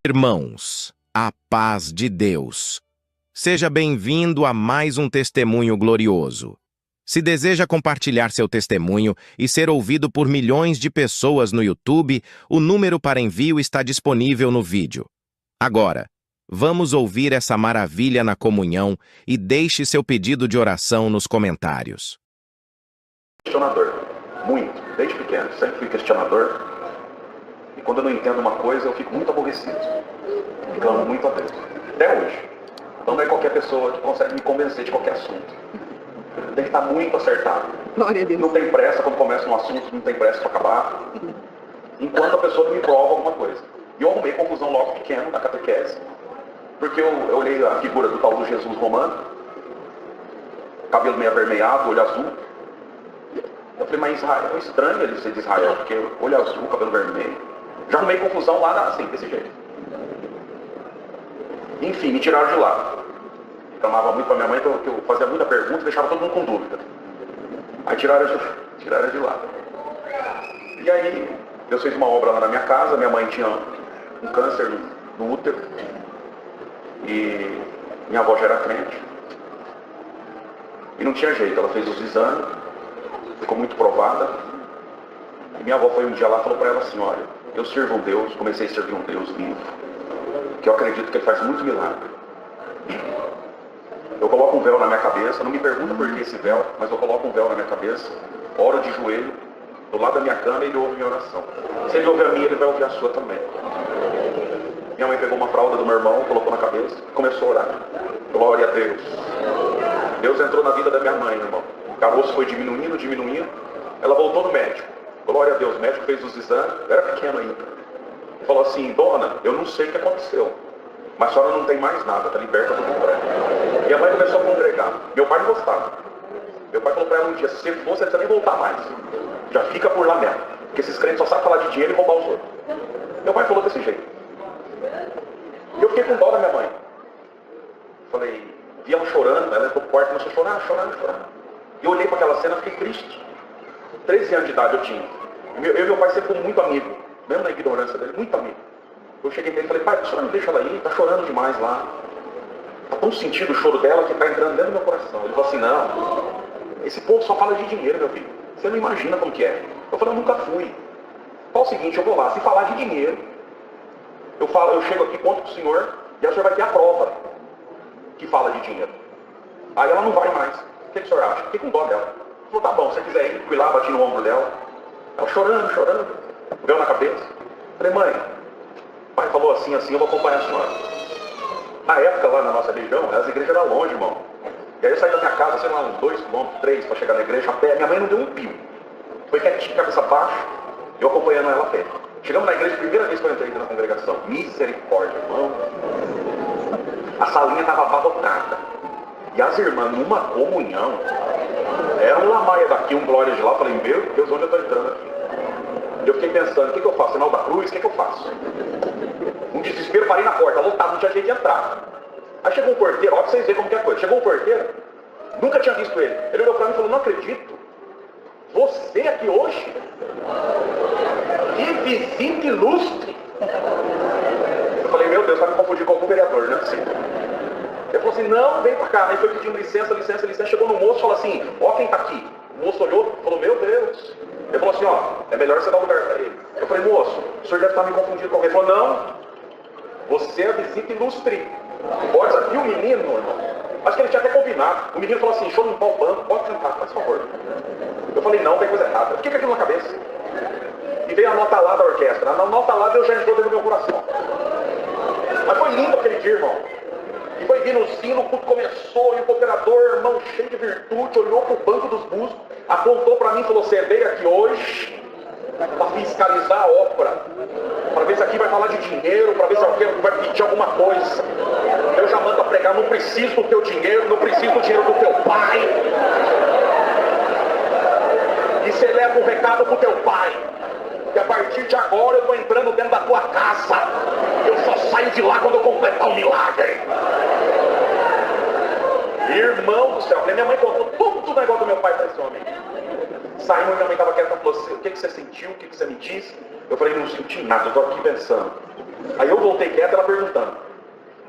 Irmãos, a paz de Deus. Seja bem-vindo a mais um testemunho glorioso. Se deseja compartilhar seu testemunho e ser ouvido por milhões de pessoas no YouTube, o número para envio está disponível no vídeo. Agora, vamos ouvir essa maravilha na comunhão e deixe seu pedido de oração nos comentários. Questionador, muito, desde pequeno, sempre fui questionador. E quando eu não entendo uma coisa, eu fico muito aborrecido. Clamo muito a Deus. Até hoje. Então não é qualquer pessoa que consegue me convencer de qualquer assunto. Tem que estar muito acertado. Glória a Deus. Não tem pressa quando começa um assunto, não tem pressa para acabar. Enquanto a pessoa não me prova alguma coisa. E eu arrumei confusão logo pequeno na catequese. Porque eu olhei a figura do tal do Jesus romano, cabelo meio avermelhado, olho azul. Eu falei, mas Israel, é estranho ele ser de Israel, porque olho azul, cabelo vermelho. Já arrumei confusão lá, assim, desse jeito. Enfim, me tiraram de lá. Reclamava muito pra minha mãe que eu fazia muita pergunta e deixava todo mundo com dúvida. Aí tiraram de lá. E aí, Deus fez uma obra lá na minha casa. Minha mãe tinha um câncer no útero. E minha avó já era crente. E não tinha jeito, ela fez os exames. Ficou muito provada. E minha avó foi um dia lá e falou pra ela assim, olha, eu sirvo um Deus, comecei a servir um Deus vivo, que eu acredito que ele faz muito milagre. Eu coloco um véu na minha cabeça, não me pergunta por que esse véu, mas eu coloco um véu na minha cabeça, oro de joelho, do lado da minha cama e ele ouve minha oração. Se ele ouvir a minha, ele vai ouvir a sua também. Minha mãe pegou uma fralda do meu irmão, colocou na cabeça e começou a orar. Glória a Deus. Deus entrou na vida da minha mãe, irmão. O caroço foi diminuindo. Ela voltou no médico. Glória a Deus, o médico fez os exames, eu era pequeno ainda. Falou assim, dona, eu não sei o que aconteceu, mas a senhora não tem mais nada, está liberta do completo. E a mãe começou a congregar. Meu pai não gostava. Meu pai falou para ela um dia, se você for, você não precisa nem voltar mais. Já fica por lá mesmo. Porque esses crentes só sabem falar de dinheiro e roubar os outros. Meu pai falou desse jeito. E eu fiquei com dó da minha mãe. Falei, vi ela chorando, ela entrou pro quarto e começou a chorar. E eu olhei para aquela cena e fiquei triste. 13 anos de idade eu tinha. Eu e meu pai sempre fomos muito amigos. Mesmo na ignorância dele, muito amigo. Eu cheguei nele e falei, pai, a senhora não deixa ela ir, tá chorando demais lá. Tá tão sentido o choro dela que tá entrando dentro do meu coração. Ele falou assim, não, esse povo só fala de dinheiro, meu filho. Você não imagina como que é. Eu falei, eu nunca fui. Fala o seguinte, eu vou lá, se falar de dinheiro, eu chego aqui, conto pro senhor, e a senhora vai ter a prova que fala de dinheiro. Aí ela não vai mais. O que o senhor acha? Fiquei com dó dela. Ele falou, tá bom, se você quiser ir, fui lá, bati no ombro dela. Ela chorando, veio na cabeça. Falei, mãe, o pai falou assim, eu vou acompanhar a senhora. Na época, lá na nossa região, as igrejas eram longe, irmão. E aí eu saí da minha casa, sei lá, uns 2 quilômetros, 3, para chegar na igreja a pé. Minha mãe não deu um pio. Foi quietinha, cabeça baixa, eu acompanhando ela a pé. Chegamos na igreja, primeira vez que eu entrei na congregação. Misericórdia, irmão. A salinha estava abarrotada. E as irmãs, numa comunhão, era um lamaia daqui, um glória de lá. Eu falei, meu Deus, onde eu estou entrando aqui? Eu fiquei pensando, o que eu faço? Sinal da cruz, o que eu faço? Um desespero, parei na porta, lotado, não tinha jeito de entrar. Aí chegou um porteiro, olha pra vocês verem como que é a coisa. Chegou um porteiro, nunca tinha visto ele. Ele olhou pra mim e falou, não acredito. Você aqui hoje? Que visita ilustre. Eu falei, meu Deus, vai me confundir com algum vereador, não é possível. Ele falou assim, não, vem pra cá. Aí foi pedindo licença. Chegou no moço e falou assim, ó quem tá aqui. O moço olhou e falou, meu Deus. Ele falou assim, ó, é melhor você dar um lugar pra ele. Eu falei, moço, o senhor deve estar me confundindo com alguém. Ele falou, não, você é a visita ilustre. Pode aqui o menino, irmão. Acho que ele tinha até combinado. O menino falou assim, deixa eu limpar o banco, pode sentar, faz favor. Eu falei, não, tem coisa errada. Fiquei com aquilo na cabeça. E veio a nota lá da orquestra. A nota lá Deus já entrou dentro do meu coração. Mas foi lindo aquele dia, irmão. E foi vindo o sino, o culto começou, e o cooperador, irmão cheio de virtude, olhou pro banco dos músicos, apontou para mim e falou, você veio aqui hoje para fiscalizar a ópera, para ver se aqui vai falar de dinheiro, para ver se alguém vai pedir alguma coisa. Eu já mando a pregar, não preciso do teu dinheiro, não preciso do dinheiro do teu pai. E você leva o recado pro teu pai, que a partir de agora eu estou entrando dentro da tua casa. Eu só saio de lá quando eu completar o milagre. Irmão do céu, minha mãe contou tudo o negócio do meu pai para esse homem. Saímos, minha mãe estava quieta e falou assim, o que você sentiu, o que você me disse? Eu falei, não senti nada, eu estou aqui pensando. Aí eu voltei quieto, ela perguntando.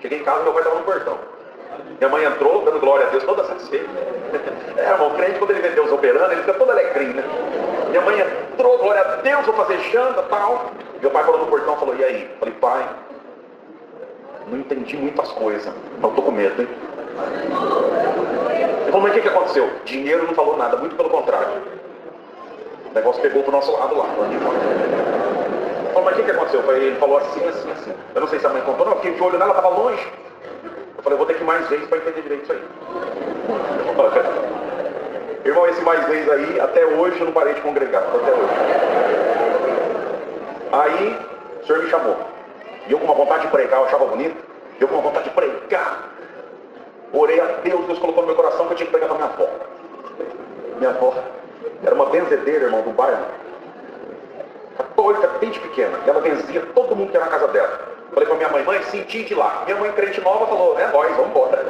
Cheguei em casa, meu pai estava no portão. Minha mãe entrou, dando glória a Deus, toda satisfeita. Irmão, o crente, quando ele vê Deus operando, ele fica todo alegrinho, né? Minha mãe entrou, glória a Deus, vou fazer janta e tal. Meu pai falou no portão, falou, e aí? Falei, pai, não entendi muitas coisas, mas eu tô com medo, hein? Ele falou, mas o que aconteceu? Dinheiro não falou nada, muito pelo contrário. O negócio pegou pro nosso lado lá. Ele falou, mas o que aconteceu? Ele falou assim, assim, assim. Eu não sei se a mãe contou, não, eu fiquei de olho nela, tava longe. Eu falei, eu vou ter que ir mais vezes para entender direito isso aí. Irmão, esse mais vezes aí, até hoje eu não parei de congregar. Até hoje. Aí, o senhor me chamou. E eu com uma vontade de pregar, eu achava bonito. Eu com uma vontade de pregar. Orei a Deus, Deus colocou no meu coração que eu tinha que pregar para minha avó. Minha avó era uma benzedeira, irmão, do bairro. Católica, desde pequena. E ela benzia todo mundo que era na casa dela. Falei pra minha mãe, mãe, senti de lá. Minha mãe, crente nova, falou, é nóis, vamos embora.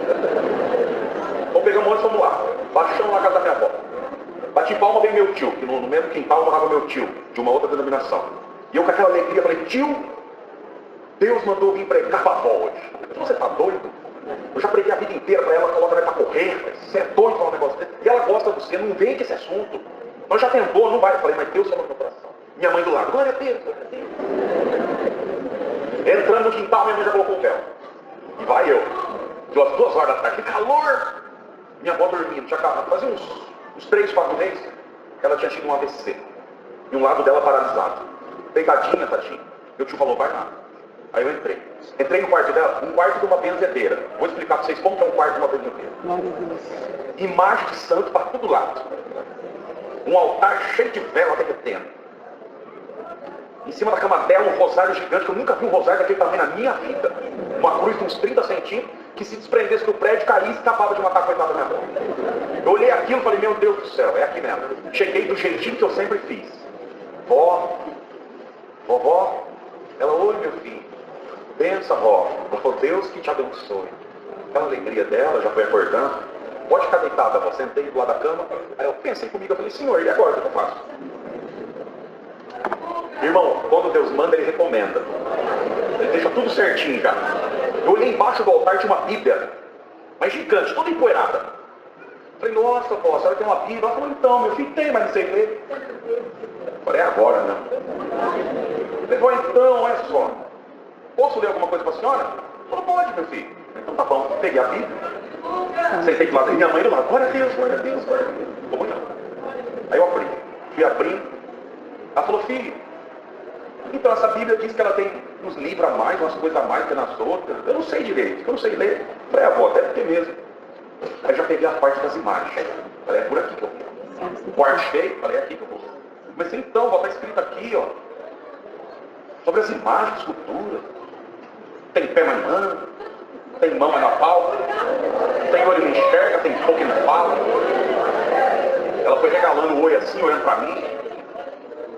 Então pegamos o ônibus, vamos lá. Baixamos na casa da minha avó. Bati palma, veio meu tio, que no mesmo quintal morava meu tio, de uma outra denominação. E eu com aquela alegria falei, tio, Deus mandou eu vir pregar pra avó hoje. Você tá doido? Eu já preguei a vida inteira pra ela, coloca ela pra correr. Você é doido pra um negócio desse. E ela gosta de você, não vem com esse assunto. Nós já tentou, não vai. Eu falei, mas Deus falou no meu coração. Minha mãe do lado, glória a Deus, glória a Deus. Entrando no quintal, minha mãe já colocou o véu. E vai eu. Deu as 2 horas da tarde, que calor! Minha avó dormindo, já fazia uns 3, 4 meses, ela tinha tido um AVC. E um lado dela paralisado. Pegadinha, tadinha. Meu tio falou, vai lá. Aí eu entrei. Entrei no quarto dela, um quarto de uma benzedeira. Vou explicar para vocês como que é um quarto de uma benzedeira. Imagem de santo para todo lado. Um altar cheio de vela derretendo. Em cima da cama dela, um rosário gigante, que eu nunca vi um rosário daquele tamanho na minha vida. Uma cruz de uns 30 centímetros, que se desprendesse do prédio, caísse e escapava de matar a coitada da minha avó. Eu olhei aquilo e falei, meu Deus do céu, é aqui mesmo. Cheguei do jeitinho que eu sempre fiz. Vovó, ela, oi meu filho. Bença, vó. Deus que te abençoe. Aquela alegria dela, já foi acordando. Pode ficar deitada, vó. Sentei do lado da cama. Aí eu pensei comigo, eu falei, senhor, e agora o que eu faço? Irmão, quando Deus manda, Ele recomenda. Ele deixa tudo certinho já. Eu olhei embaixo do altar, tinha uma Bíblia, mas gigante, toda empoeirada. Falei, nossa, pô, a senhora tem uma Bíblia? Ela falou, então, meu filho tem, mas não sei ler. Falei, é agora, né? Falei, pô, então, olha só. Posso ler alguma coisa para a senhora? Falou, pode, meu filho. Então tá bom, peguei a Bíblia. Sentei do lado da minha mãe do lado, glória a Deus, glória a Deus, glória a Deus. Como não? Aí eu abri, fui abrindo. Ela falou, filho, então essa Bíblia diz que ela tem uns livros a mais, umas coisas a mais que nas outras. Eu não sei direito, eu não sei ler. Falei, avó, deve ter mesmo. Aí já peguei a parte das imagens. Falei, é por aqui que eu vou. O quarto cheio, falei, é aqui que eu vou. Mas então, vó, está escrito aqui, ó. Sobre as imagens, esculturas. Tem pé, mas não anda. Tem mão, mas não palpa. Tem olho, não enxerga. Tem boca e não fala. Ela foi regalando o olho assim, olhando para mim.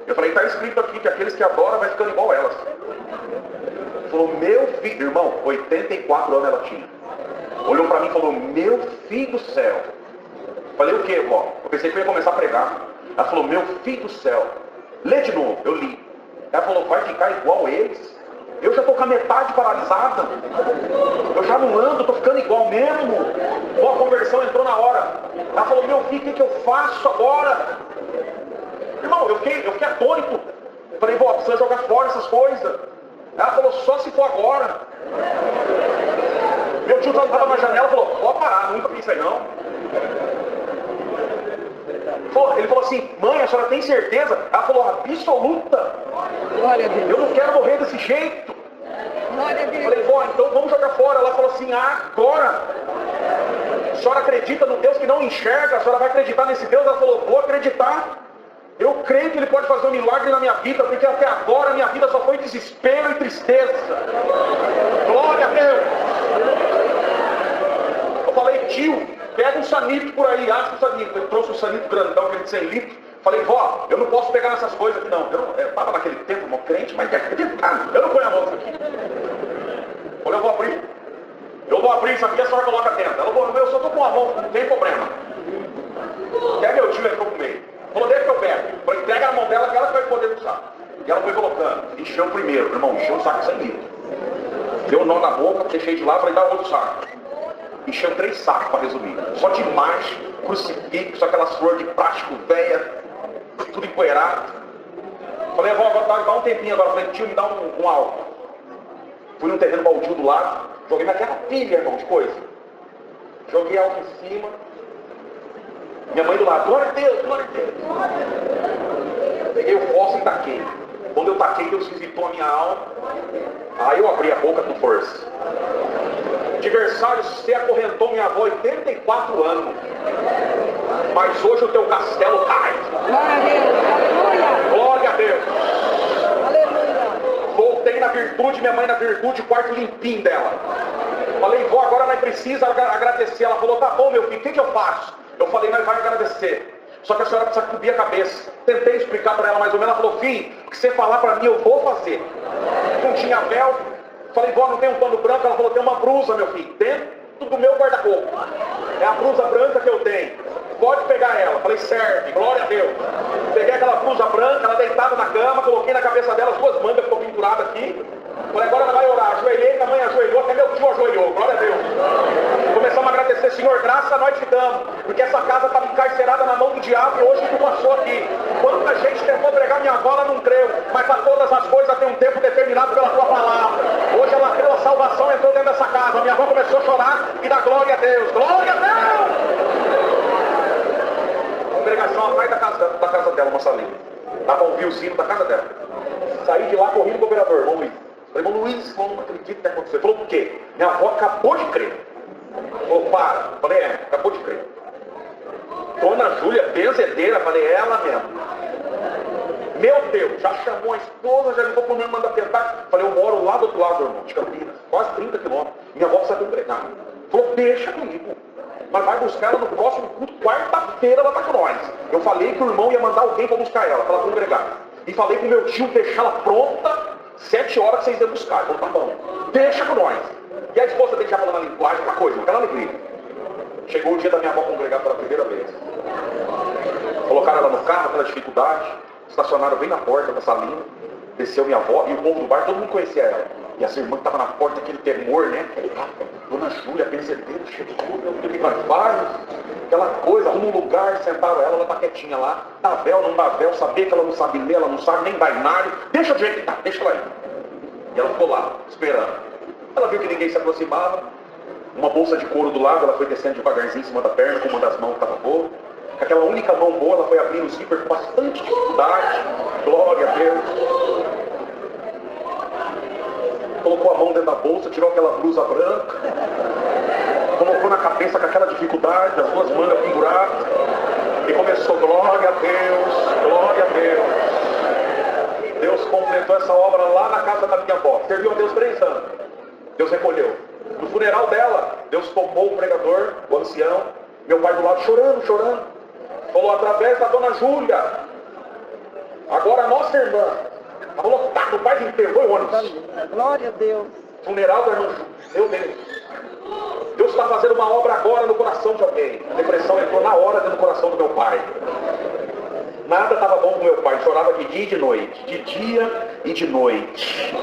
Eu falei, está escrito aqui que aqueles que adoram vai ficando igual elas. Falou, meu filho, irmão, 84 anos ela tinha. Olhou para mim e falou, meu filho do céu. Falei, o quê, vó? Eu pensei que eu ia começar a pregar. Ela falou, meu filho do céu. Lê de novo, eu li. Ela falou, vai ficar igual eles? Eu já estou com a metade paralisada. Eu já não ando, estou ficando igual mesmo. Bom, a conversão entrou na hora. Ela falou, meu filho, o que eu faço agora? Irmão, eu fiquei atônito. Eu falei, vó, precisa jogar fora essas coisas. Ela falou, só se for agora. Meu tio estava na janela e falou, pode parar, nunca fiz isso aí não. Ele falou assim, mãe, a senhora tem certeza? Ela falou, absoluta. Glória a Deus. Eu não quero morrer desse jeito. Glória a Deus. Falei, vó, então vamos jogar fora. Ela falou assim, agora. A senhora acredita no Deus que não enxerga? A senhora vai acreditar nesse Deus? Ela falou, vou acreditar. Eu creio que Ele pode fazer um milagre na minha vida, porque até agora a minha vida só foi desespero e tristeza. Glória a Deus. Eu falei, tio, pega um sanito por aí, acha o sanito. Eu trouxe um sanito grandão, aquele de 100 litros. Falei, vó, eu não posso pegar nessas coisas aqui não. Eu estava naquele tempo, irmão, crente, mas quer acreditar. Eu não ponho a mão nisso aqui. Falei, eu vou abrir. Eu vou abrir isso aqui, a senhora coloca dentro. Ela falou, eu só estou com a mão, não tem problema. Quer meu tio, ele ficou com meio. Falou, deixa que eu pego. Falei, pega na mão dela que ela vai poder usar. E ela foi colocando. Encheu o primeiro, irmão, encheu o saco de 100 litros. Deu um nó na boca, deixei de lado, falei, dá outro saco. Encheu 3 sacos, para resumir. Só de imagem, crucifixo, aquelas flores de plástico velha, tudo empoeirado. Falei, vó, agora dá um tempinho agora. Falei, tio, me dá um álcool. Fui num terreno baldio do lado, joguei naquela pilha, irmão, de coisa. Joguei álcool em cima. Minha mãe do lado, glória a Deus, glória a Deus. Peguei o fósforo e taquei. Quando eu taquei, Deus visitou a minha alma. Aí eu abri a boca com força. Adversário, você acorrentou minha avó 84 anos. Mas hoje o teu castelo cai. Glória a Deus. Aleluia. Glória a Deus. Aleluia. Voltei na virtude, minha mãe na virtude, o quarto limpinho dela. Falei, vó, agora nós precisa agradecer. Ela falou, tá bom, meu filho, o que eu faço? Eu falei, nós vamos agradecer. Só que a senhora precisa cobrir a cabeça. Tentei explicar para ela mais ou menos. Ela falou, filho, o que você falar para mim, eu vou fazer. Não tinha véu. Falei, vó, não tem um pano branco? Ela falou, tem uma blusa, meu filho, dentro do meu guarda-roupa. É a blusa branca que eu tenho. Pode pegar ela. Falei, serve, glória a Deus. Peguei aquela blusa branca, ela deitada na cama, coloquei na cabeça dela, as 2 mangas ficou pendurada aqui. Falei, agora ela vai orar. Ajoelhei, minha mãe ajoelhou, até meu tio ajoelhou, glória a Deus. Começamos a agradecer, Senhor, graça nós te damos, porque essa casa estava encarcerada na mão do diabo e hoje tu passou aqui. Quanta gente tentou pregar minha avó, ela não creu, mas para todas as coisas tem um tempo determinado pela tua palavra. Hoje ela creu, a salvação entrou dentro dessa casa. Minha avó começou a chorar e dar glória a Deus, glória a Deus. Congregação atrás da casa dela, uma salinha. Dá para ouvir o sino da casa dela. Saí de lá correndo com o vereador, irmão Luiz. Falei, irmão Luiz, não acredito que está acontecendo. Falou, por quê? Minha avó acabou de crer. Falou, para. Falei, acabou de crer. Dona Júlia, benzedeira. Falei, ela mesmo. Meu Deus, já chamou a esposa, já ligou para o meu irmão da tentar. Falei, eu moro lá do outro lado, irmão, de Campinas, quase 30 quilômetros. Minha avó precisa congregar. Falou, deixa comigo. Mas vai buscar ela no próximo culto, quarta-feira ela está com nós. Eu falei que o irmão ia mandar alguém para buscar ela, para ela congregar. E falei para o meu tio deixar ela pronta, 7 horas que vocês iam buscar. Ele falou, tá bom, deixa com nós. E a esposa dele já falando a linguagem, uma coisa, aquela alegria. Chegou o dia da minha avó congregar pela primeira vez. Colocaram ela no carro, aquela dificuldade, estacionaram bem na porta da salinha, desceu minha avó e o povo do bar, todo mundo conhecia ela. E as irmãs que estavam na porta, aquele temor, né? Dona Júlia, benzedeira, chegou, o que nós faz? Aquela coisa, arruma um lugar, sentaram ela tá quietinha lá, dá véu, não dá véu, saber que ela não sabe ler, ela não sabe nem dar inário, deixa do jeito que tá, deixa ela aí. E ela ficou lá, esperando. Ela viu que ninguém se aproximava, uma bolsa de couro do lado, ela foi descendo devagarzinho em cima da perna, com uma das mãos que estava boa. Com aquela única mão boa, ela foi abrindo o zíper com bastante dificuldade. Glória a Deus. Colocou a mão dentro da bolsa, tirou aquela blusa branca, colocou na cabeça com aquela dificuldade, as 2 mangas penduradas, e começou, glória a Deus, glória a Deus. Deus completou essa obra lá na casa da minha avó. Serviu a Deus 3 anos. Deus recolheu. No funeral dela, Deus tomou o pregador, o ancião, meu pai do lado chorando, chorando. Falou, através da Dona Júlia, agora a nossa irmã, estava lotado, o pai inteiro, foi ônibus. Glória a Deus. Funeral da irmã Júlia, meu Deus. Deus está fazendo uma obra agora no coração de alguém. A depressão entrou na hora dentro do coração do meu pai. Nada estava bom com meu pai, chorava de dia e de noite, de dia e de noite.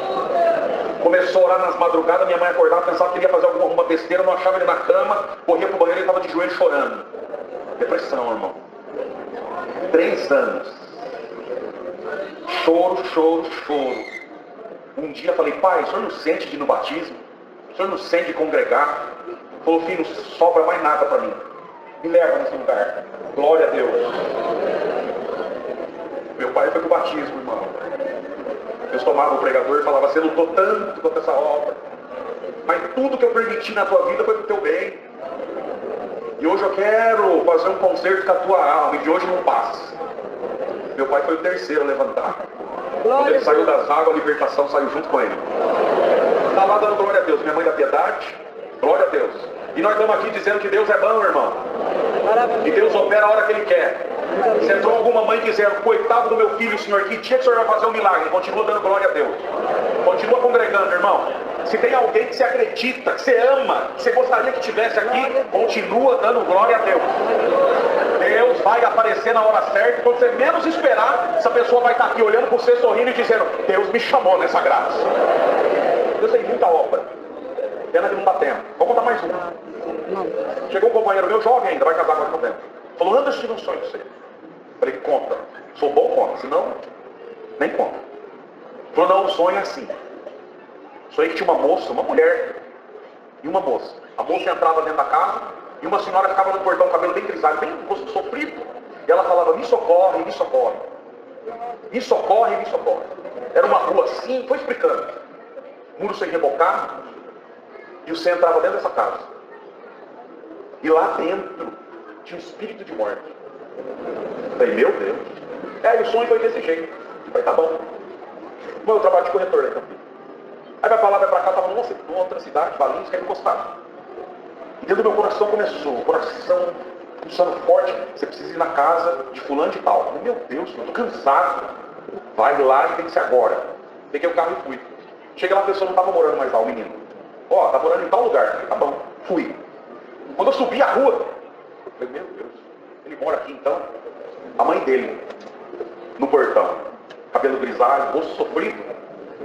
Começou a orar nas madrugadas, minha mãe acordava, pensava que ele ia fazer alguma besteira, não achava ele na cama, corria pro banheiro e estava de joelho chorando. Depressão, irmão. 3 anos. Choro, choro, choro. Um dia falei, pai, o senhor não sente de ir no batismo? O senhor não sente de congregar? Falou, filho, não sobra mais nada para mim. Me leva nesse lugar. Glória a Deus. Meu pai foi pro batismo, irmão. Deus tomava o pregador e falava, você lutou tanto contra essa obra, mas tudo que eu permiti na tua vida foi pro teu bem. E hoje eu quero fazer um concerto com a tua alma, e de hoje não passa. Meu pai foi o terceiro a levantar. Quando ele saiu das águas, a libertação saiu junto com ele. Está lá dando glória a Deus. Minha mãe da piedade, glória a Deus. E nós estamos aqui dizendo que Deus é bom, irmão. E Deus opera a hora que Ele quer. Se entrou alguma mãe dizendo, coitado do meu filho, Senhor, que dia que o Senhor vai fazer um milagre? Continua dando glória a Deus. Continua congregando, irmão. Se tem alguém que você acredita, que você ama, que você gostaria que estivesse aqui, continua dando glória a Deus. Deus vai aparecer na hora certa, e quando você menos esperar, essa pessoa vai estar aqui olhando para você, sorrindo e dizendo, Deus me chamou nessa graça. Deus tem muita obra. Pena que não dá tempo. Vou contar mais um. Chegou um companheiro meu, jovem ainda, vai casar agora com o tempo. Falou, Anderson, tive um sonho com você. Falei, conta. Sou bom, conta. Senão, nem conta. Falou, não, o sonho é assim. Sonhei que tinha uma moça, uma mulher e uma moça. A moça entrava dentro da casa e uma senhora ficava no portão, cabelo bem grisalho, bem rosto sofrido. E ela falava, me socorre, me socorre. Me socorre, me socorre. Era uma rua assim, foi explicando. Muro sem rebocar. E você entrava dentro dessa casa. E lá dentro tinha um espírito de morte. Falei, meu Deus. E o sonho foi desse jeito. Falei, tá bom. Bom, eu trabalho de corretor, né, Campinas. Aí vai pra lá, vai pra cá, tava numa outra cidade, Valinhos, que era encostado. E dentro do meu coração começou, o coração pulsando forte, você precisa ir na casa de fulano de tal. Falei, meu Deus, eu tô cansado. Vai lá e tem que ser agora. Peguei o carro e fui. Cheguei lá, a pessoa não tava morando mais lá, o menino. Ó, tá morando em tal lugar. Falei, tá bom, fui. Quando eu subi a rua, falei, meu Deus, ele mora aqui então? A mãe dele, no portão, cabelo grisalho, rosto sofrido,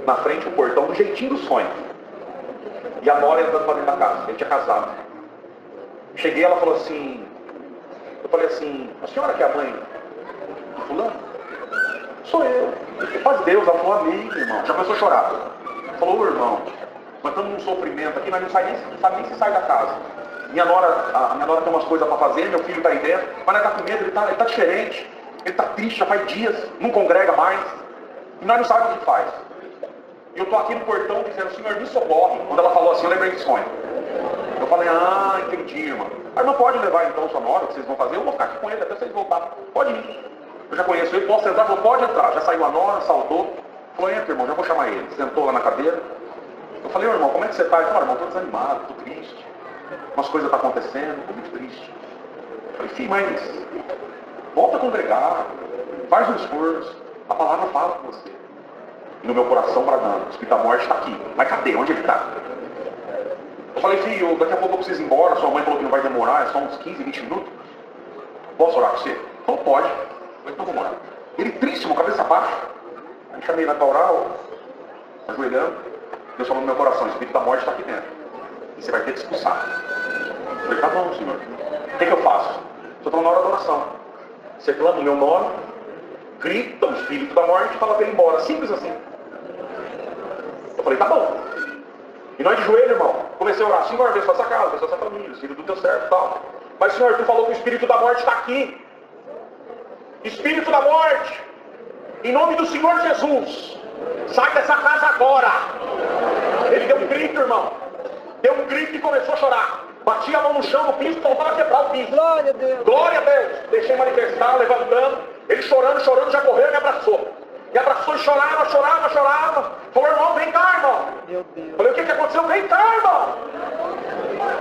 na frente do portão, do jeitinho do sonho. E a nora entrando pra dentro da casa, ele tinha casado. Cheguei, ela falou assim, eu falei assim, a senhora que é a mãe do fulano? Sou eu. Faz Deus, ela falou, amém, irmão. Já começou a chorar. Falou, irmão, nós estamos num sofrimento aqui, nós não sabe nem se sai da casa. A minha nora tem umas coisas para fazer, meu filho está aí dentro, mas nós está com medo, ele tá diferente, ele está triste, já faz dias, não congrega mais, e nós não sabemos o que faz. E eu estou aqui no portão dizendo, Senhor, me socorre. Quando ela falou assim, eu lembrei de sonho. Eu falei, entendi, irmão. Mas não pode levar então sua nora, o que vocês vão fazer? Eu vou ficar aqui com ele até vocês voltarem. Pode ir. Eu já conheço ele, posso entrar? Falou, pode entrar. Já saiu a nora, saudou. Falou, entra, irmão, já vou chamar ele. Sentou lá na cadeira. Eu falei, irmão, como é que você está? Ele falou, irmão, estou desanimado, estou triste. Umas coisas estão acontecendo, estou muito triste. Eu falei, filho, mas volta a congregar, faz um esforço, a palavra fala com você. E no meu coração bradando, o espírito da morte está aqui. Mas cadê? Onde ele está? Eu falei, filho, daqui a pouco eu preciso ir embora, sua mãe falou que não vai demorar, é só uns 15, 20 minutos. Posso orar com você? Ele falou, pode. Eu falei, então vamos orar. Ele tríssimo, cabeça baixa. Aí chamei na oral, ajoelhando, Deus falou no meu coração, o espírito da morte está aqui dentro. E você vai ter que expulsar. Eu falei, tá bom, senhor. O que eu faço? Estou falando na hora da oração. Você clama o meu nome, grita o espírito da morte e fala para ele ir embora. Simples assim. Eu falei, tá bom. E nós de joelho, irmão, comecei a orar. Senhor, abençoa essa casa, abençoa essa família, filho do teu servo e tal. Mas, Senhor, tu falou que o espírito da morte está aqui. Espírito da morte, em nome do Senhor Jesus, sai dessa casa agora. Ele deu um grito, irmão. Deu um grito e começou a chorar. Bati a mão no chão, no piso, faltava quebrar o piso. Glória a Deus. Glória a Deus. Deixei manifestar, levantando. Ele chorando, já correu e me abraçou. Me abraçou e chorava. Falou, irmão, vem cá, irmão. Meu Deus. Falei, o que aconteceu? Vem cá, irmão.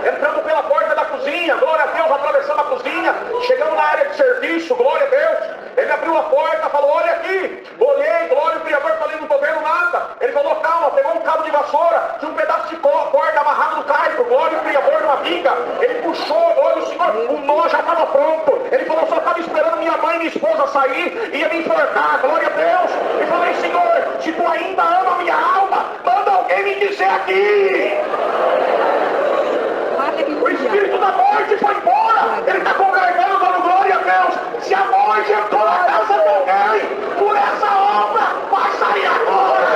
Entramos pela porta da cozinha, glória a Deus, atravessando a cozinha. Chegamos na área de serviço, glória a Deus. Ele abriu a porta, falou, olha aqui. Olhei, glória ao Criador, falei, não estou vendo nada. Ele falou, calma, pegou um cabo de vassoura, tinha um pedaço de corda amarrado no caipo, glória ao Criador, numa viga. Ele puxou, glória ao Senhor, o nó já estava pronto. Ele falou, só estava esperando minha mãe e minha esposa sair, ia me enforcar, glória a Deus. E falei, Senhor, se tu ainda ama a minha alma, manda alguém me dizer aqui. O espírito da morte foi embora. Ele está congregando, dando glória a Deus. Se a morte entrou na casa de alguém, por essa obra, vai sair agora.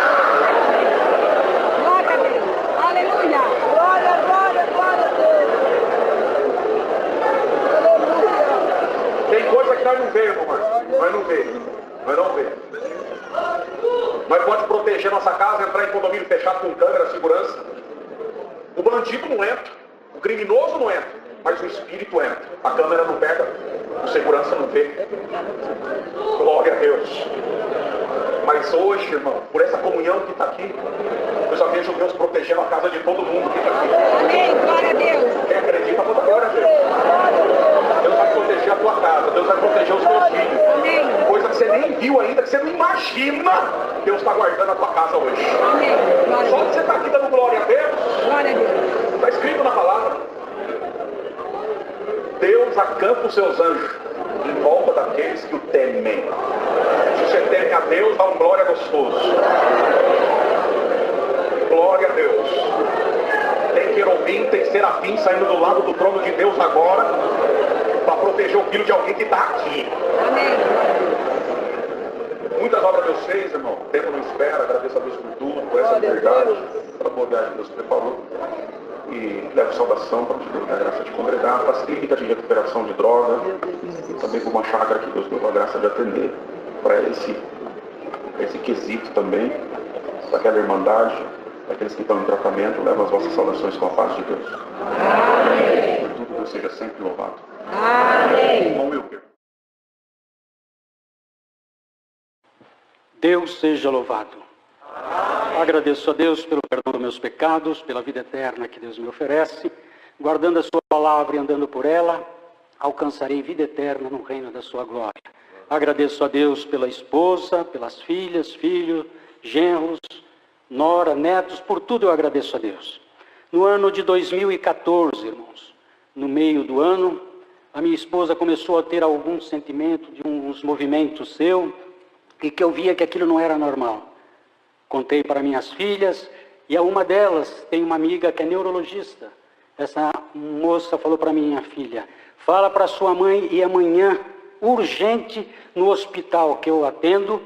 Glória a Deus. Aleluia. Glória a Deus. Aleluia. Tem coisa que nós não vemos, irmão. Nós não vemos. Nós pode proteger nossa casa, entrar em condomínio fechado com câmera, segurança. O bandido não entra. O criminoso não entra, mas o espírito entra. A câmera não pega, o segurança não vê. Glória a Deus. Mas hoje, irmão, por essa comunhão que está aqui, eu já vejo Deus protegendo a casa de todo mundo que está aqui. Amém. Glória a Deus. Quem acredita, manda glória a Deus. Deus vai proteger a tua casa, Deus vai proteger os teus filhos. Amém. Coisa que você nem viu ainda, que você não imagina, Deus está guardando a tua casa hoje. Amém. Glória Só a que Deus. você está aqui dando glória a Deus. Glória a Deus. Está escrito na palavra. Deus acampa os seus anjos em volta daqueles que o temem. Se você teme a Deus, dá um glória gostoso. Glória a Deus. Tem que serafins saindo do lado do trono de Deus agora para proteger o filho de alguém que está aqui. Amém. Muitas obras Deus fez, irmão. O tempo não espera. Agradeço a Deus por tudo, por essa verdade, pela boa viagem que Deus preparou. E levo saudação para Deus dar a graça de congregar, para as clínicas de recuperação de droga, também por uma chácara que Deus deu a graça de atender, para esse quesito também, para aquela irmandade, para aqueles que estão em tratamento, levo as vossas saudações com a paz de Deus. Amém. Por tudo, Deus seja sempre louvado. Amém. Irmão Wilker. Deus seja louvado. Agradeço a Deus pelo perdão dos meus pecados, pela vida eterna que Deus me oferece. Guardando a sua palavra e andando por ela, alcançarei vida eterna no reino da sua glória. Agradeço a Deus pela esposa, pelas filhas, filhos, genros, nora, netos, por tudo eu agradeço a Deus. No ano de 2014, irmãos, no meio do ano, a minha esposa começou a ter algum sentimento de uns movimentos seu, e que eu via que aquilo não era normal. Contei para minhas filhas, e a uma delas tem uma amiga que é neurologista. Essa moça falou para minha filha, fala para sua mãe e amanhã, urgente, no hospital que eu atendo,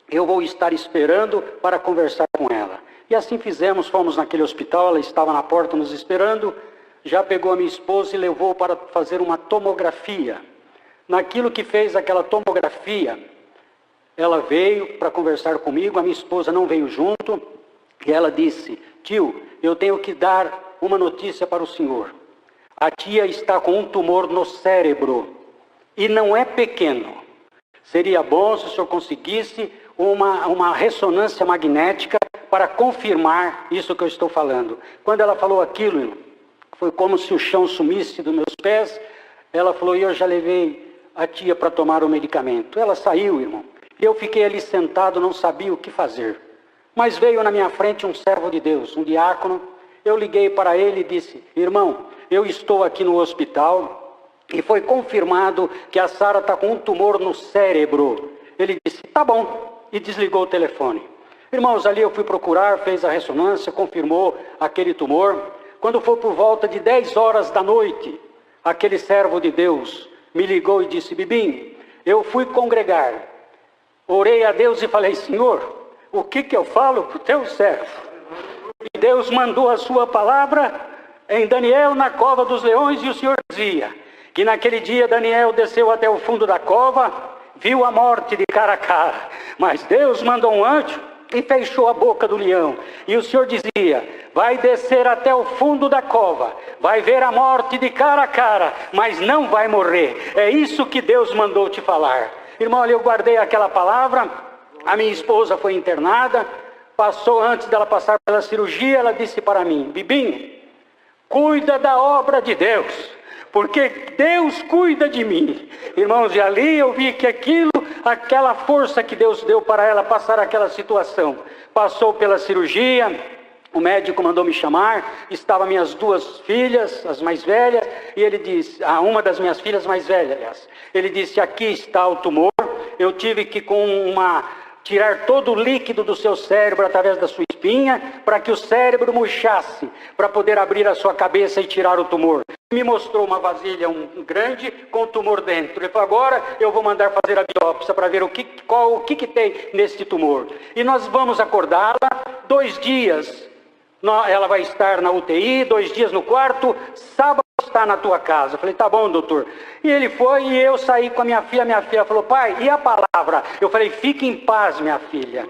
eu vou estar esperando para conversar com ela. E assim fizemos, fomos naquele hospital, ela estava na porta nos esperando, já pegou a minha esposa e levou para fazer uma tomografia. Naquilo que fez aquela tomografia, ela veio para conversar comigo, a minha esposa não veio junto, e ela disse, tio, eu tenho que dar uma notícia para o senhor. A tia está com um tumor no cérebro, e não é pequeno. Seria bom se o senhor conseguisse uma ressonância magnética para confirmar isso que eu estou falando. Quando ela falou aquilo, foi como se o chão sumisse dos meus pés. Ela falou, eu já levei a tia para tomar o medicamento. Ela saiu, irmão. Eu fiquei ali sentado, não sabia o que fazer. Mas veio na minha frente um servo de Deus, um diácono. Eu liguei para ele e disse, irmão, eu estou aqui no hospital e foi confirmado que a Sara está com um tumor no cérebro. Ele disse, tá bom, e desligou o telefone. Irmãos, ali eu fui procurar, fez a ressonância, confirmou aquele tumor. Quando foi por volta de 10 horas da noite, aquele servo de Deus me ligou e disse, Bibinho, eu fui congregar. Orei a Deus e falei, Senhor, o que eu falo para o teu servo? E Deus mandou a sua palavra em Daniel na cova dos leões, e o Senhor dizia que naquele dia Daniel desceu até o fundo da cova, viu a morte de cara a cara, mas Deus mandou um anjo e fechou a boca do leão. E o Senhor dizia, vai descer até o fundo da cova, vai ver a morte de cara a cara, mas não vai morrer. É isso que Deus mandou te falar. Irmão, eu guardei aquela palavra, a minha esposa foi internada, passou antes dela passar pela cirurgia, ela disse para mim, Bibinho, cuida da obra de Deus, porque Deus cuida de mim. Irmãos, e ali eu vi que aquela força que Deus deu para ela passar aquela situação, passou pela cirurgia. O médico mandou me chamar, estavam minhas duas filhas, as mais velhas, e ele disse, uma das minhas filhas mais velhas, aliás, ele disse, aqui está o tumor, eu tive que tirar todo o líquido do seu cérebro através da sua espinha, para que o cérebro murchasse, para poder abrir a sua cabeça e tirar o tumor. Me mostrou uma vasilha grande com o tumor dentro. Ele falou, agora eu vou mandar fazer a biópsia para ver o que tem nesse tumor. E nós vamos acordá-la 2 dias. Ela vai estar na UTI, 2 dias no quarto, sábado está na tua casa. Eu falei, tá bom, doutor. E ele foi e eu saí com a minha filha falou, pai, e a palavra? Eu falei, fique em paz, minha filha.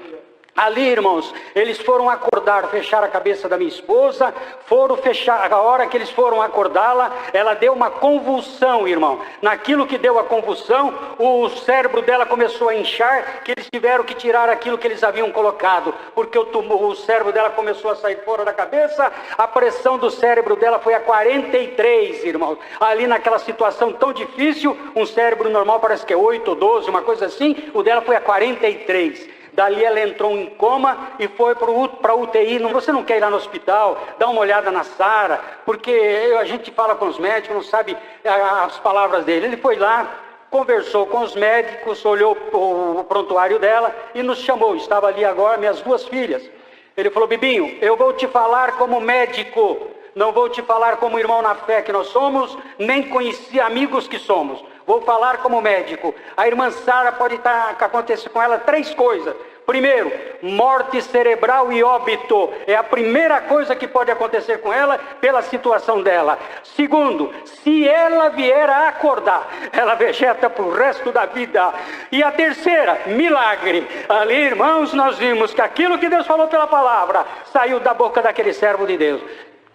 Ali, irmãos, eles foram acordar, fechar a cabeça da minha esposa, foram fechar, a hora que eles foram acordá-la, ela deu uma convulsão, irmão. Naquilo que deu a convulsão, o cérebro dela começou a inchar, que eles tiveram que tirar aquilo que eles haviam colocado, porque o cérebro dela começou a sair fora da cabeça, a pressão do cérebro dela foi a 43, irmãos. Ali naquela situação tão difícil, um cérebro normal parece que é 8 ou 12, uma coisa assim, o dela foi a 43. Dali ela entrou em coma e foi para a UTI. Você não quer ir lá no hospital, dar uma olhada na Sara, porque a gente fala com os médicos, não sabe as palavras dele. Ele foi lá, conversou com os médicos, olhou o prontuário dela e nos chamou. Estava ali agora minhas 2 filhas. Ele falou, Bibinho, eu vou te falar como médico. Não vou te falar como irmão na fé que nós somos, nem conheci amigos que somos. Vou falar como médico. A irmã Sara pode acontecer com ela 3 coisas. Primeiro, morte cerebral e óbito. É a primeira coisa que pode acontecer com ela pela situação dela. Segundo, se ela vier a acordar, ela vegeta para o resto da vida. E a terceira, milagre. Ali, irmãos, nós vimos que aquilo que Deus falou pela palavra saiu da boca daquele servo de Deus.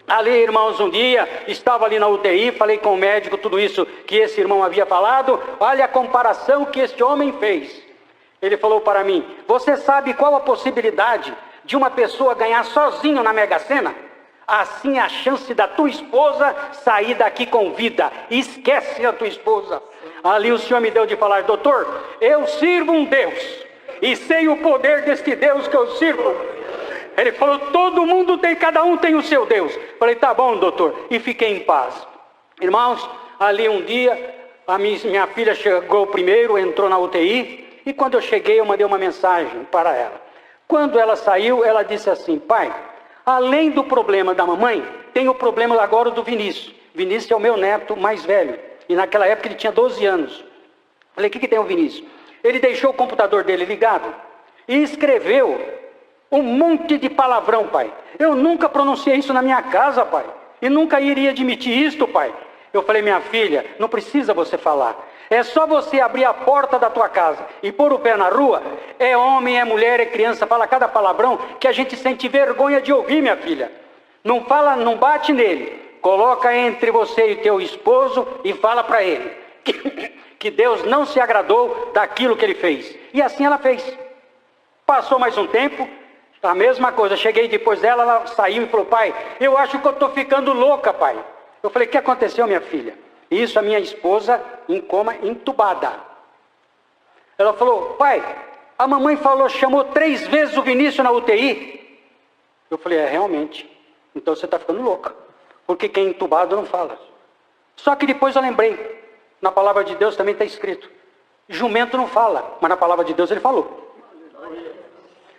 Ali, irmãos, um dia, estava ali na UTI, falei com o médico tudo isso que esse irmão havia falado. Olha a comparação que este homem fez. Ele falou para mim: você sabe qual a possibilidade de uma pessoa ganhar sozinho na Mega Sena? Assim a chance da tua esposa sair daqui com vida. Esquece a tua esposa. Ali o Senhor me deu de falar: doutor, eu sirvo um Deus e sei o poder deste Deus que eu sirvo. Ele falou: todo mundo tem, cada um tem o seu Deus. Falei: tá bom, doutor. E fiquei em paz. Irmãos, ali um dia, a minha filha chegou primeiro, entrou na UTI. E quando eu cheguei, eu mandei uma mensagem para ela. Quando ela saiu, ela disse assim: pai, além do problema da mamãe, tem o problema agora do Vinícius. Vinícius é o meu neto mais velho. E naquela época ele tinha 12 anos. Falei: o que tem o Vinícius? Ele deixou o computador dele ligado e escreveu um monte de palavrão, pai. Eu nunca pronunciei isso na minha casa, pai. E nunca iria admitir isto, pai. Eu falei: minha filha, não precisa você falar. É só você abrir a porta da tua casa e pôr o pé na rua. É homem, é mulher, é criança, fala cada palavrão que a gente sente vergonha de ouvir, minha filha. Não fala, não bate nele. Coloca entre você e teu esposo e fala para ele que Deus não se agradou daquilo que ele fez. E assim ela fez. Passou mais um tempo, a mesma coisa. Cheguei depois dela, ela saiu e falou: pai, eu acho que eu estou ficando louca, pai. Eu falei: o que aconteceu, minha filha? Isso, a minha esposa em coma, entubada. Ela falou: pai, a mamãe falou, chamou 3 vezes o Vinícius na UTI. Eu falei: é, realmente. Então você está ficando louca. Porque quem é entubado não fala. Só que depois eu lembrei. Na palavra de Deus também está escrito: jumento não fala, mas na palavra de Deus ele falou.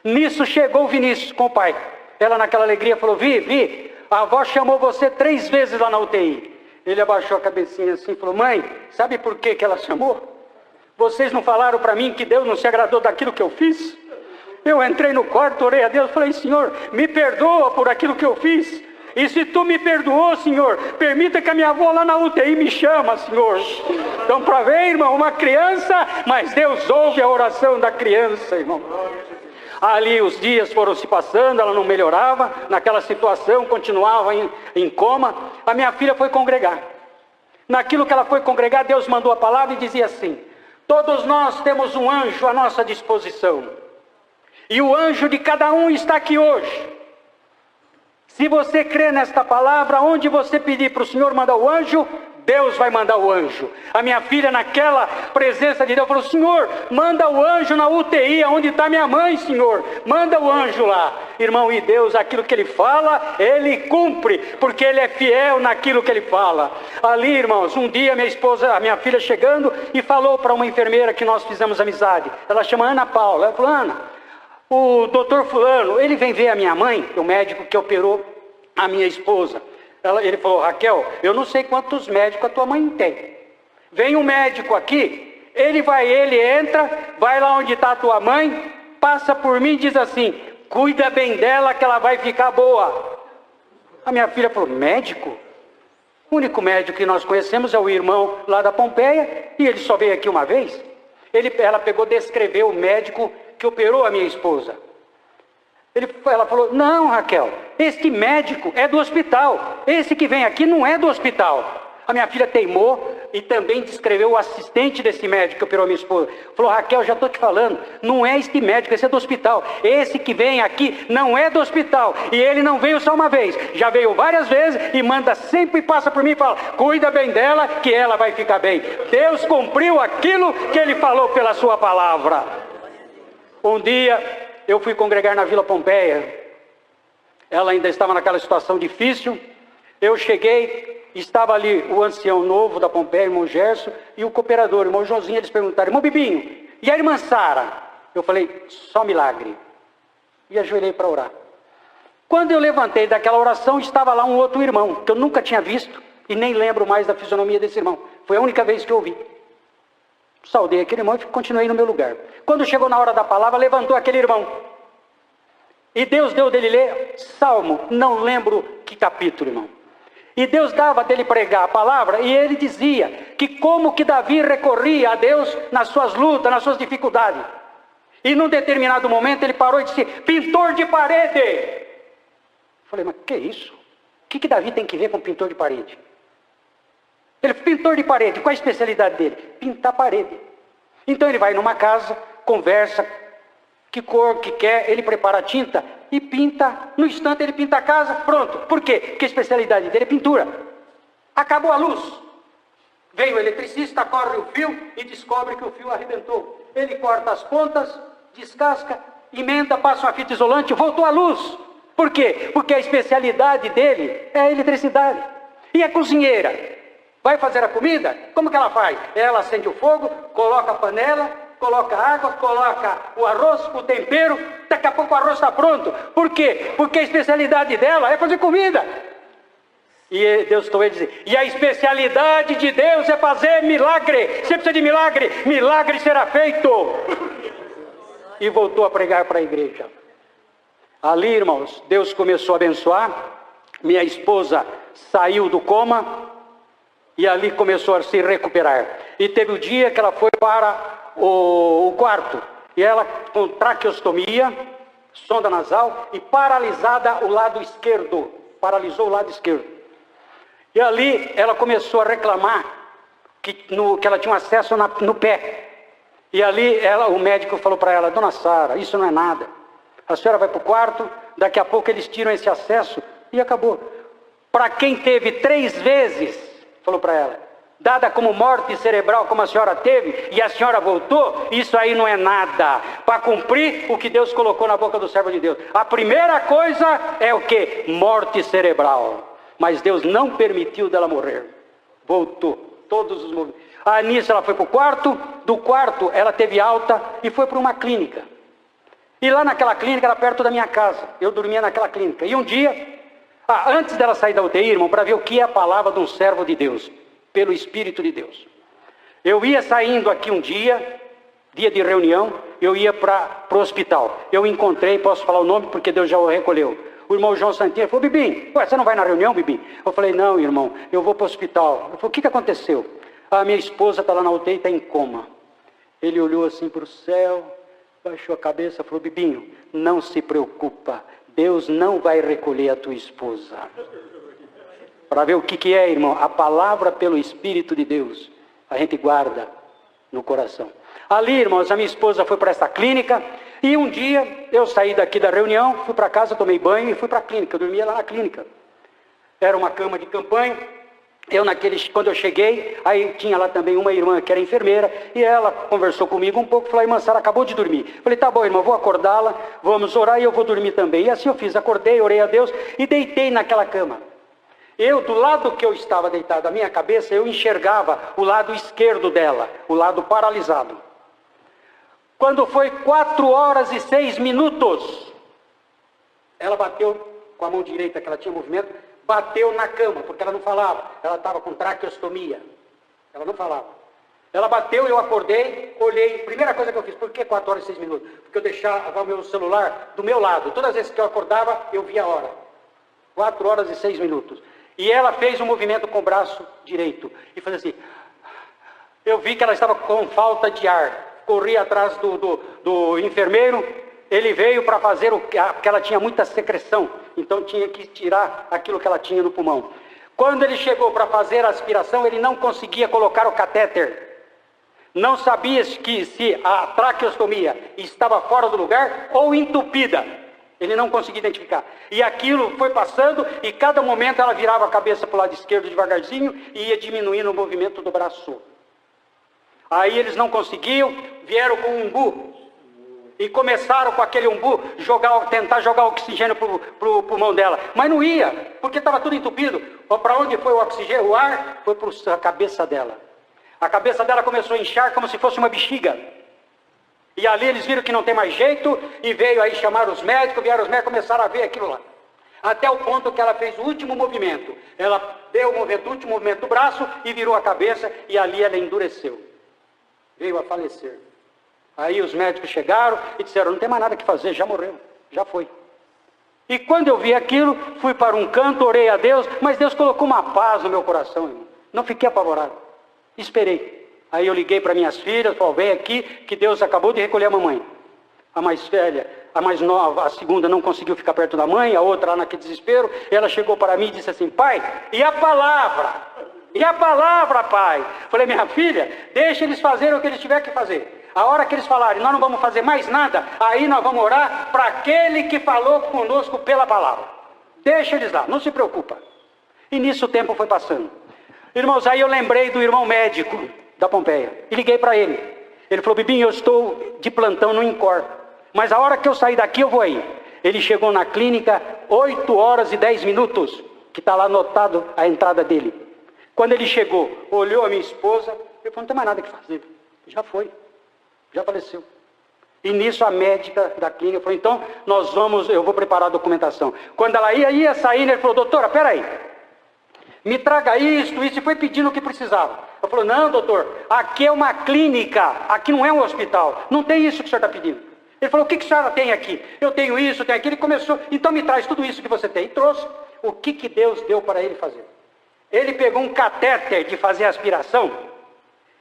Nisso chegou o Vinícius com o pai. Ela naquela alegria falou: Vi, a avó chamou você 3 vezes lá na UTI. Ele abaixou a cabecinha assim e falou: mãe, sabe por que ela chamou? Vocês não falaram para mim que Deus não se agradou daquilo que eu fiz? Eu entrei no quarto, orei a Deus, falei: Senhor, me perdoa por aquilo que eu fiz. E se tu me perdoou, Senhor, permita que a minha avó lá na UTI me chama, Senhor. Então, para ver, irmão, uma criança, mas Deus ouve a oração da criança, irmão. Ali os dias foram se passando, ela não melhorava, naquela situação, continuava em coma. A minha filha foi congregar. Naquilo que ela foi congregar, Deus mandou a palavra e dizia assim: todos nós temos um anjo à nossa disposição. E o anjo de cada um está aqui hoje. Se você crê nesta palavra, onde você pedir para o Senhor mandar o anjo, Deus vai mandar o anjo. A minha filha, naquela presença de Deus, falou: Senhor, manda o anjo na UTI, onde está minha mãe, Senhor. Manda o anjo lá. Irmão, e Deus, aquilo que Ele fala, Ele cumpre, porque Ele é fiel naquilo que Ele fala. Ali, irmãos, um dia a minha filha chegando e falou para uma enfermeira que nós fizemos amizade. Ela chama Ana Paula. Ela falou: Ana, o doutor fulano, ele vem ver a minha mãe, o médico que operou a minha esposa. Ele falou: Raquel, eu não sei quantos médicos a tua mãe tem. Vem um médico aqui, ele entra, vai lá onde está a tua mãe, passa por mim e diz assim: cuida bem dela que ela vai ficar boa. A minha filha falou: médico? O único médico que nós conhecemos é o irmão lá da Pompeia, e ele só veio aqui uma vez. Ela pegou e descreveu o médico que operou a minha esposa. Ela falou: não, Raquel, este médico é do hospital. Esse que vem aqui não é do hospital. A minha filha teimou e também descreveu o assistente desse médico que operou a minha esposa. Falou: Raquel, já estou te falando, não é este médico, esse é do hospital. Esse que vem aqui não é do hospital. E ele não veio só uma vez, já veio várias vezes e manda sempre, passa por mim e fala: cuida bem dela que ela vai ficar bem. Deus cumpriu aquilo que Ele falou pela sua palavra. Um dia eu fui congregar na Vila Pompeia. Ela ainda estava naquela situação difícil. Eu cheguei, estava ali o ancião novo da Pompeia, irmão Gerson, e o cooperador, irmão Josinho. Eles perguntaram: irmão Bibinho, e a irmã Sara? Eu falei: só milagre. E ajoelhei para orar. Quando eu levantei daquela oração, estava lá um outro irmão, que eu nunca tinha visto, e nem lembro mais da fisionomia desse irmão. Foi a única vez que eu vi. Saudei aquele irmão e continuei no meu lugar. Quando chegou na hora da palavra, levantou aquele irmão. E Deus deu dele ler Salmo, não lembro que capítulo, irmão. E Deus dava dele pregar a palavra, e ele dizia que como que Davi recorria a Deus nas suas lutas, nas suas dificuldades. E num determinado momento ele parou e disse: pintor de parede. Eu falei, mas que isso? O que Davi tem que ver com pintor de parede? Ele, pintor de parede, qual a especialidade dele? Pintar parede. Então ele vai numa casa, conversa, que cor que quer, ele prepara a tinta e pinta, no instante ele pinta a casa, pronto. Por quê? Porque a especialidade dele é pintura. Acabou a luz. Veio o eletricista, corre o fio e descobre que o fio arrebentou. Ele corta as pontas, descasca, emenda, passa uma fita isolante, voltou a luz. Por quê? Porque a especialidade dele é a eletricidade. E a cozinheira vai fazer a comida? Como que ela faz? Ela acende o fogo, coloca a panela, coloca a água, coloca o arroz, o tempero, daqui a pouco o arroz está pronto. Por quê? Porque a especialidade dela é fazer comida. E Deus estou a dizer, e a especialidade de Deus é fazer milagre. Você precisa de milagre, milagre será feito. E voltou a pregar para a igreja. Ali, irmãos, Deus começou a abençoar. Minha esposa saiu do coma e ali começou a se recuperar. E teve o dia que ela foi para o quarto, e ela com traqueostomia, sonda nasal, e paralisada o lado esquerdo, paralisou o lado esquerdo. E ali ela começou a reclamar que ela tinha um acesso no pé. E ali o médico falou para ela: dona Sara, isso não é nada, a senhora vai para o quarto, daqui a pouco eles tiram esse acesso e acabou. Para quem teve 3 vezes, falou para ela, dada como morte cerebral como a senhora teve, e a senhora voltou, isso aí não é nada, para cumprir o que Deus colocou na boca do servo de Deus. A primeira coisa é o quê? Morte cerebral. Mas Deus não permitiu dela morrer. Voltou, todos os movimentos. Nisso ela foi para o quarto, do quarto ela teve alta e foi para uma clínica. E lá naquela clínica era perto da minha casa, eu dormia naquela clínica. E um dia, antes dela sair da UTI, irmão, para ver o que é a palavra de um servo de Deus, pelo Espírito de Deus. Eu ia saindo aqui um dia de reunião, eu ia para o hospital. Eu encontrei, posso falar o nome porque Deus já o recolheu, o irmão João Santinha. Falou: Bibim, você não vai na reunião, Bibim? Eu falei: não, irmão, eu vou para o hospital. Eu falei: o que aconteceu? Minha esposa está lá na UTI, está em coma. Ele olhou assim para o céu, baixou a cabeça, falou: Bibinho, não se preocupa, Deus não vai recolher a tua esposa. Para ver o que é, irmão, a palavra pelo Espírito de Deus, a gente guarda no coração. Ali, irmãos, a minha esposa foi para essa clínica, e um dia eu saí daqui da reunião, fui para casa, tomei banho e fui para a clínica. Eu dormia lá na clínica. Era uma cama de campanha. Quando eu cheguei, aí tinha lá também uma irmã que era enfermeira, e ela conversou comigo um pouco, falou: irmã Sara acabou de dormir. Falei: tá bom, irmã, vou acordá-la, vamos orar e eu vou dormir também. E assim eu fiz, acordei, orei a Deus e deitei naquela cama. Do lado que eu estava deitado, a minha cabeça, eu enxergava o lado esquerdo dela, o lado paralisado. Quando foi 4h06, ela bateu com a mão direita, que ela tinha movimento, bateu na cama, porque ela não falava, ela estava com traqueostomia, ela não falava. Ela bateu, eu acordei, olhei, primeira coisa que eu fiz: por que 4h06? Porque eu deixava o meu celular do meu lado, todas as vezes que eu acordava, eu via a hora. 4h06. E ela fez um movimento com o braço direito, e fazia assim. Eu vi que ela estava com falta de ar, corri atrás do enfermeiro. Ele veio para fazer porque ela tinha muita secreção, então tinha que tirar aquilo que ela tinha no pulmão. Quando ele chegou para fazer a aspiração, ele não conseguia colocar o catéter. Não sabia se a traqueostomia estava fora do lugar ou entupida. Ele não conseguia identificar. E aquilo foi passando, e cada momento ela virava a cabeça para o lado esquerdo devagarzinho e ia diminuindo o movimento do braço. Aí eles não conseguiam, vieram com um umbu. E começaram com aquele umbu tentar jogar oxigênio para o pulmão dela. Mas não ia, porque estava tudo entupido. Para onde foi o oxigênio? O ar foi para a cabeça dela. A cabeça dela começou a inchar como se fosse uma bexiga. E ali eles viram que não tem mais jeito, e veio aí chamar os médicos, vieram os médicos, começaram a ver aquilo lá. Até o ponto que ela fez o último movimento. Ela deu o último movimento do braço e virou a cabeça, e ali ela endureceu. Veio a falecer. Aí os médicos chegaram e disseram, não tem mais nada que fazer, já morreu, já foi. E quando eu vi aquilo, fui para um canto, orei a Deus, mas Deus colocou uma paz no meu coração, irmão. Não fiquei apavorado. Esperei. Aí eu liguei para minhas filhas, falei, vem aqui, que Deus acabou de recolher a mamãe. A mais velha, a mais nova, a segunda não conseguiu ficar perto da mãe, a outra lá naquele desespero, ela chegou para mim e disse assim, pai, e a palavra? E a palavra, pai? Falei, minha filha, deixa eles fazerem o que eles tiverem que fazer. A hora que eles falarem, nós não vamos fazer mais nada, aí nós vamos orar para aquele que falou conosco pela palavra. Deixa eles lá, não se preocupa. E nisso o tempo foi passando. Irmãos, aí eu lembrei do irmão médico da Pompeia e liguei para ele. Ele falou, Bibinho, eu estou de plantão no INCOR, mas a hora que eu sair daqui eu vou aí. Ele chegou na clínica 8 horas e 10 minutos, que está lá anotado a entrada dele. Quando ele chegou, olhou a minha esposa, ele falou, não tem mais nada que fazer, já foi. Já faleceu. E nisso a médica da clínica falou, então eu vou preparar a documentação. Quando ela ia sair, ele falou, doutora, peraí, me traga isso, e foi pedindo o que precisava. Eu falei, não, doutor, aqui é uma clínica, aqui não é um hospital, não tem isso que o senhor está pedindo. Ele falou, o que a senhora tem aqui? Eu tenho isso, tenho aquilo. Ele começou, então me traz tudo isso que você tem. E trouxe. O que Deus deu para ele fazer? Ele pegou um catéter de fazer aspiração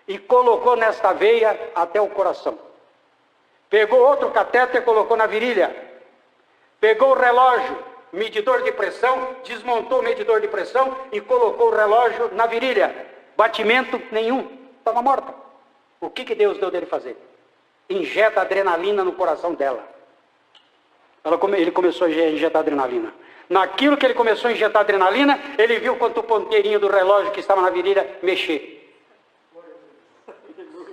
e colocou nesta veia até o coração. Pegou outro catéter e colocou na virilha. Pegou o relógio, medidor de pressão, desmontou o medidor de pressão e colocou o relógio na virilha. Batimento nenhum, estava morta. O que Deus deu dele fazer? Injeta adrenalina no coração dela. Ele começou a injetar adrenalina. Naquilo que ele começou a injetar adrenalina, ele viu quanto o ponteirinho do relógio que estava na virilha mexer.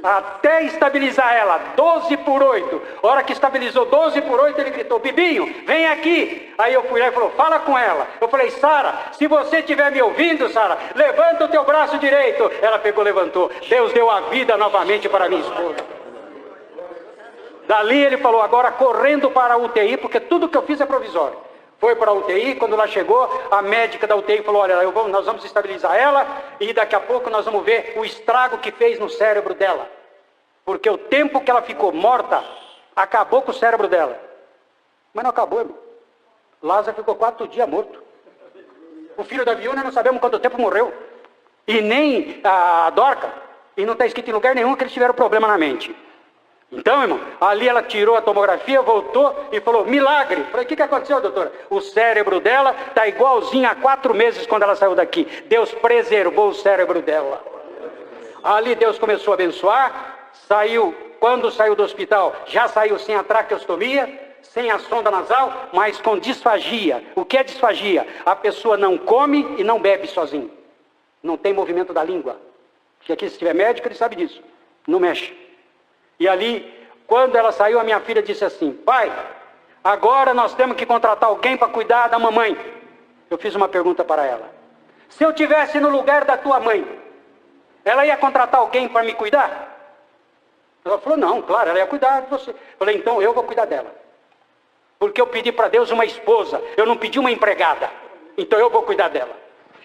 Até estabilizar ela, 12/8. A hora que estabilizou 12/8, ele gritou, Bibinho, vem aqui. Aí eu fui lá e falou, fala com ela. Eu falei, Sara, se você estiver me ouvindo, Sara, levanta o teu braço direito. Ela pegou, levantou. Deus deu a vida novamente para minha esposa. Dali ele falou, agora correndo para a UTI, porque tudo que eu fiz é provisório. Foi para a UTI, quando lá chegou, a médica da UTI falou, olha, nós vamos estabilizar ela e daqui a pouco nós vamos ver o estrago que fez no cérebro dela. Porque o tempo que ela ficou morta, acabou com o cérebro dela. Mas não acabou, irmão. Lázaro ficou 4 dias morto. O filho da viúva, não sabemos quanto tempo morreu. E nem a Dorca. E não está escrito em lugar nenhum que eles tiveram problema na mente. Então, irmão, ali ela tirou a tomografia, voltou e falou, milagre. Falei, o que aconteceu, doutora? O cérebro dela está igualzinho há 4 meses quando ela saiu daqui. Deus preservou o cérebro dela. Ali Deus começou a abençoar, quando saiu do hospital, já saiu sem a traqueostomia, sem a sonda nasal, mas com disfagia. O que é disfagia? A pessoa não come e não bebe sozinho. Não tem movimento da língua. Porque aqui, se tiver médico, ele sabe disso. Não mexe. E ali, quando ela saiu, a minha filha disse assim, pai, agora nós temos que contratar alguém para cuidar da mamãe. Eu fiz uma pergunta para ela. Se eu tivesse no lugar da tua mãe, ela ia contratar alguém para me cuidar? Ela falou, não, claro, ela ia cuidar de você. Eu falei, então eu vou cuidar dela. Porque eu pedi para Deus uma esposa, eu não pedi uma empregada. Então eu vou cuidar dela.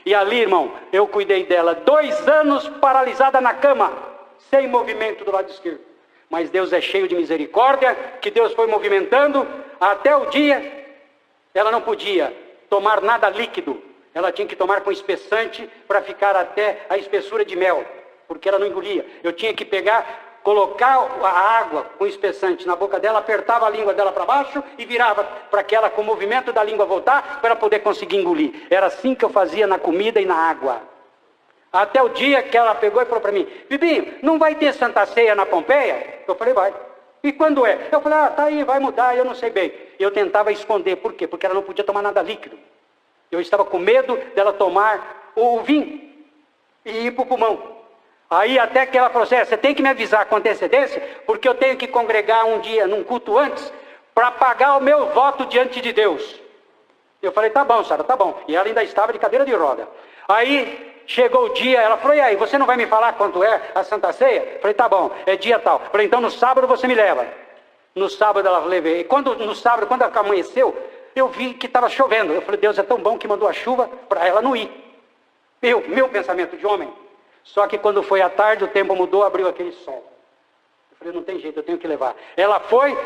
E ali, irmão, eu cuidei dela 2 anos paralisada na cama, sem movimento do lado esquerdo. Mas Deus é cheio de misericórdia, que Deus foi movimentando até o dia, ela não podia tomar nada líquido, ela tinha que tomar com espessante para ficar até a espessura de mel, porque ela não engolia. Eu tinha que colocar a água com espessante na boca dela, apertava a língua dela para baixo e virava para que ela, com o movimento da língua, voltar para poder conseguir engolir. Era assim que eu fazia na comida e na água. Até o dia que ela pegou e falou para mim, Bibinho, não vai ter Santa Ceia na Pompeia? Eu falei, vai. E quando é? Eu falei, tá aí, vai mudar, eu não sei bem. Eu tentava esconder, por quê? Porque ela não podia tomar nada líquido. Eu estava com medo dela tomar o vinho e ir para o pulmão. Aí até que ela falou assim, você tem que me avisar com antecedência, porque eu tenho que congregar um dia, num culto antes, para pagar o meu voto diante de Deus. Eu falei, tá bom, Sara, tá bom. E ela ainda estava de cadeira de roda. Aí chegou o dia, ela falou, e aí, você não vai me falar quanto é a Santa Ceia? Eu falei, tá bom, é dia tal. Eu falei, então no sábado você me leva. No sábado ela levei. No sábado, quando amanheceu, eu vi que estava chovendo. Eu falei, Deus é tão bom que mandou a chuva para ela não ir. Meu pensamento de homem. Só que quando foi à tarde, o tempo mudou, abriu aquele sol. Eu falei, não tem jeito, eu tenho que levar. Ela foi,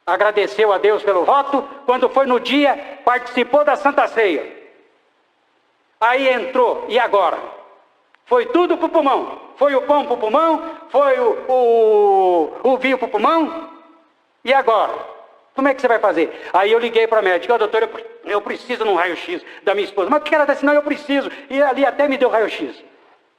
agradeceu a Deus pelo voto. Quando foi no dia, participou da Santa Ceia. Aí entrou, e agora? Foi tudo para o pulmão. Foi o pão para o pulmão, foi o vinho para o pulmão. E agora? Como é que você vai fazer? Aí eu liguei para a médica, doutor, eu preciso de um raio-x da minha esposa. Mas o que ela disse? Não, eu preciso. E ali até me deu raio-x.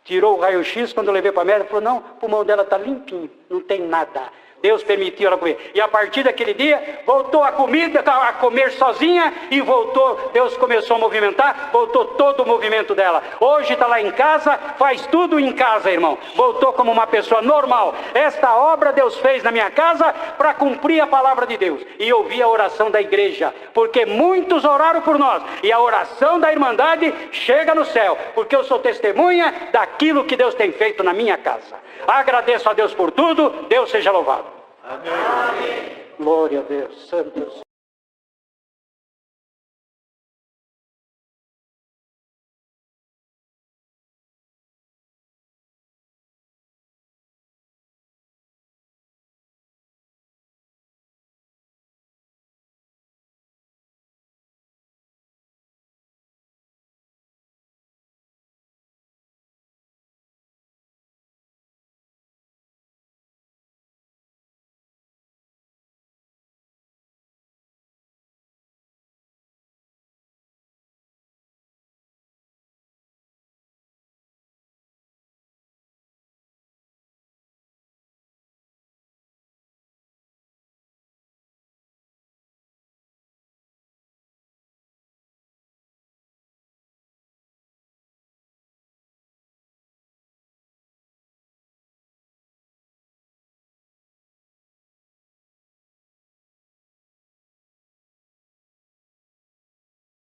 Tirou o raio-x, quando eu levei para a médica, falou, não, o pulmão dela está limpinho, não tem nada. Deus permitiu ela comer. E a partir daquele dia, voltou a comida, a comer sozinha, e voltou, Deus começou a movimentar, voltou todo o movimento dela. Hoje está lá em casa, faz tudo em casa, irmão. Voltou como uma pessoa normal. Esta obra Deus fez na minha casa para cumprir a palavra de Deus. E ouvir a oração da igreja, porque muitos oraram por nós. E a oração da Irmandade chega no céu, porque eu sou testemunha daquilo que Deus tem feito na minha casa. Agradeço a Deus por tudo, Deus seja louvado. Amém. Glória a Deus, santos.